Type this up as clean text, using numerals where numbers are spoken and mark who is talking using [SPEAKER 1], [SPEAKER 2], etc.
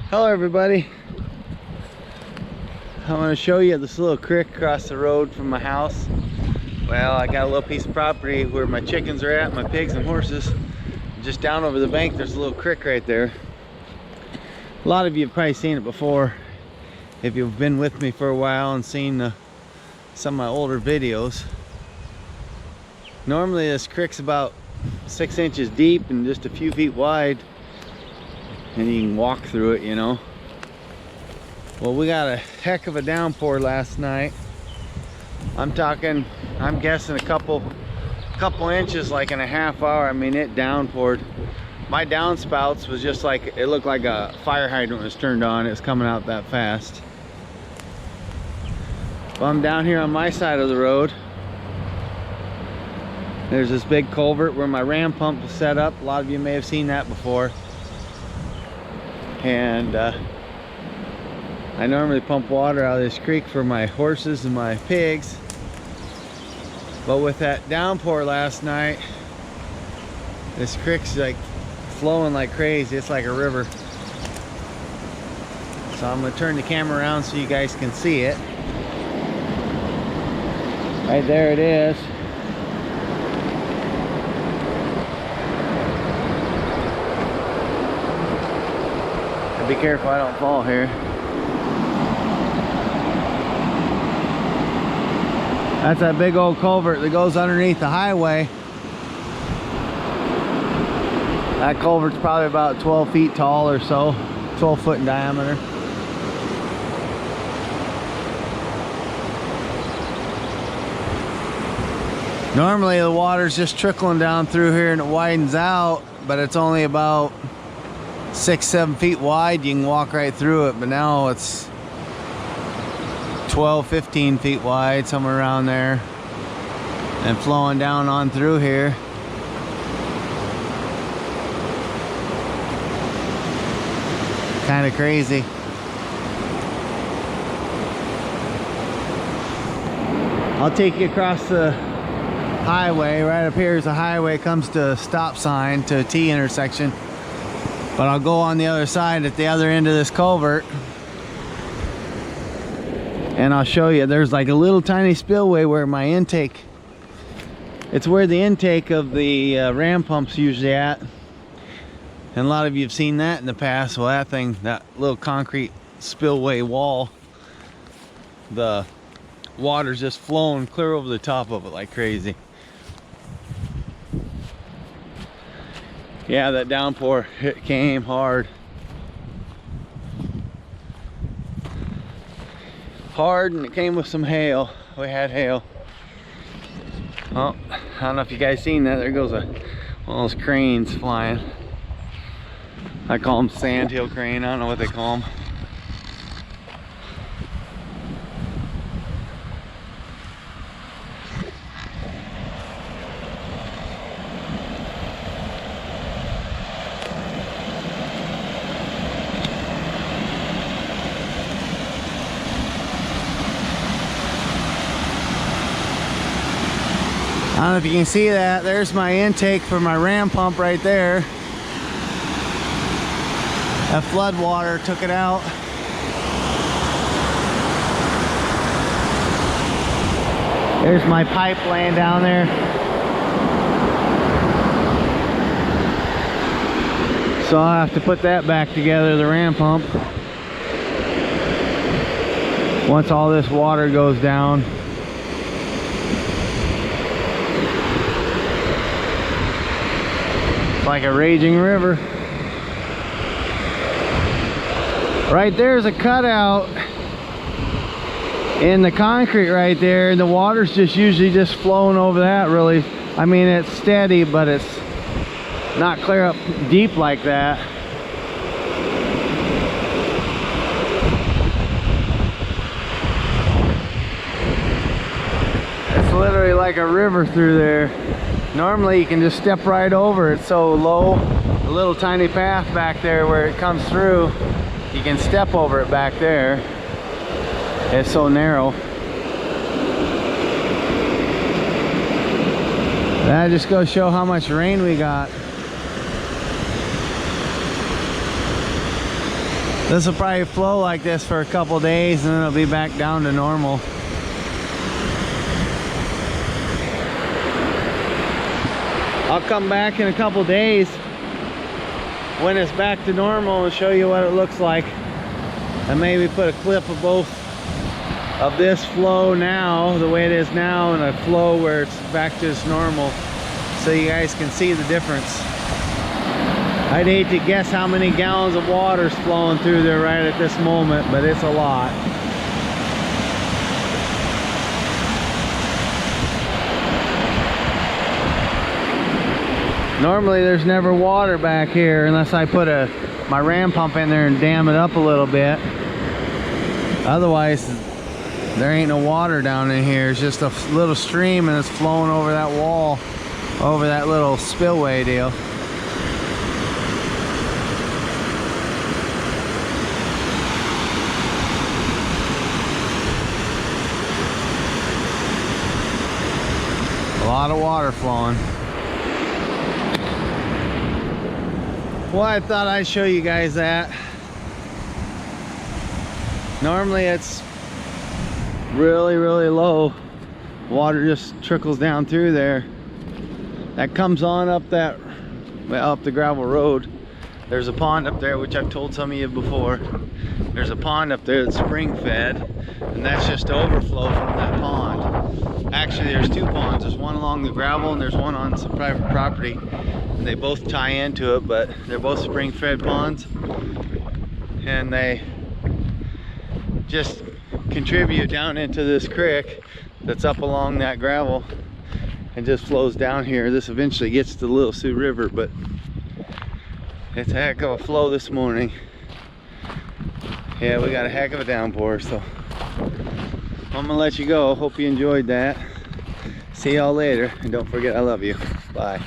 [SPEAKER 1] Hello everybody. I want to show you this little creek across the road from my house. Well, I got a little piece of property where my chickens are at, my pigs and horses. Just down over the bank there's a little creek right there. A lot of you have probably seen it before if you've been with me for a while and seen some of my older videos. Normally this creek's about 6 inches deep and just a few feet wide, and you can walk through it, you know. Well, we got a heck of a downpour last night. I'm guessing a couple inches, like in a half hour. I mean, it downpoured. My downspouts was just like, it looked like a fire hydrant was turned on. It was coming out that fast. Well, I'm down here on my side of the road. There's this big culvert where my ram pump was set up. A lot of you may have seen that before. And I normally pump water out of this creek for my horses and my pigs. But with that downpour last night, this creek's like flowing like crazy. It's like a river. So I'm gonna turn the camera around so you guys can see it. Right there it is. Be careful I don't fall here. That's that big old culvert that goes underneath the highway. That culvert's probably about 12 feet tall or so, 12 foot in diameter. Normally the water's just trickling down through here and it widens out, but it's only about 6-7 feet wide. You can walk right through it, but now it's 12-15 feet wide, somewhere around there, and flowing down on through here. Kind of crazy. I'll take you across the highway. Right up here is a highway, comes to a stop sign, to a T intersection. But I'll go on the other side at the other end of this culvert and I'll show you. There's like a little tiny spillway where my intake, it's where the intake of the ram pump's usually at. And a lot of you have seen that in the past. Well, that thing, that little concrete spillway wall, the water's just flowing clear over the top of it like crazy. Yeah, that downpour, it came hard. Hard, and it came with some hail. We had hail. Oh, I don't know if you guys seen that. There goes one of those cranes flying. I call them sandhill crane. I don't know what they call them. I don't know if you can see that. There's my intake for my ram pump right there. That flood water took it out. There's my pipe laying down there. So I'll have to put that back together, the ram pump, once all this water goes down. Like a raging river. Right there's a cutout in the concrete right there, and the water's just usually just flowing over that. Really, I mean, it's steady, but it's not clear up deep like that. It's literally like a river through there. Normally you can just step right over it, so low. A little tiny path back there where it comes through, you can step over it back there. It's so narrow. That just goes to show how much rain we got. This will probably flow like this for a couple days and then it'll be back down to normal. I'll come back in a couple days when it's back to normal and show you what it looks like. And maybe put a clip of both of this flow now, the way it is now, and a flow where it's back to its normal, so you guys can see the difference. I'd hate to guess how many gallons of water's flowing through there right at this moment, but it's a lot. Normally there's never water back here unless I put my ram pump in there and dam it up a little bit. Otherwise there ain't no water down in here. It's just a little stream and it's flowing over that wall, over that little spillway deal. A lot of water flowing. Well, I thought I'd show you guys that. Normally it's really low. Water just trickles down through there. That comes on up the gravel road. There's a pond up there, which I've told some of you before. There's a pond up there that's spring fed, and that's just overflow from that pond. Actually, there's two ponds. There's one along the gravel and there's one on some private property. And they both tie into it, but they're both spring fed ponds. And they just contribute down into this creek that's up along that gravel and just flows down here. This eventually gets to the Little Sioux River, but it's a heck of a flow this morning. Yeah, we got a heck of a downpour, so I'm gonna let you go. Hope you enjoyed that. See y'all later, and don't forget I love you. Bye.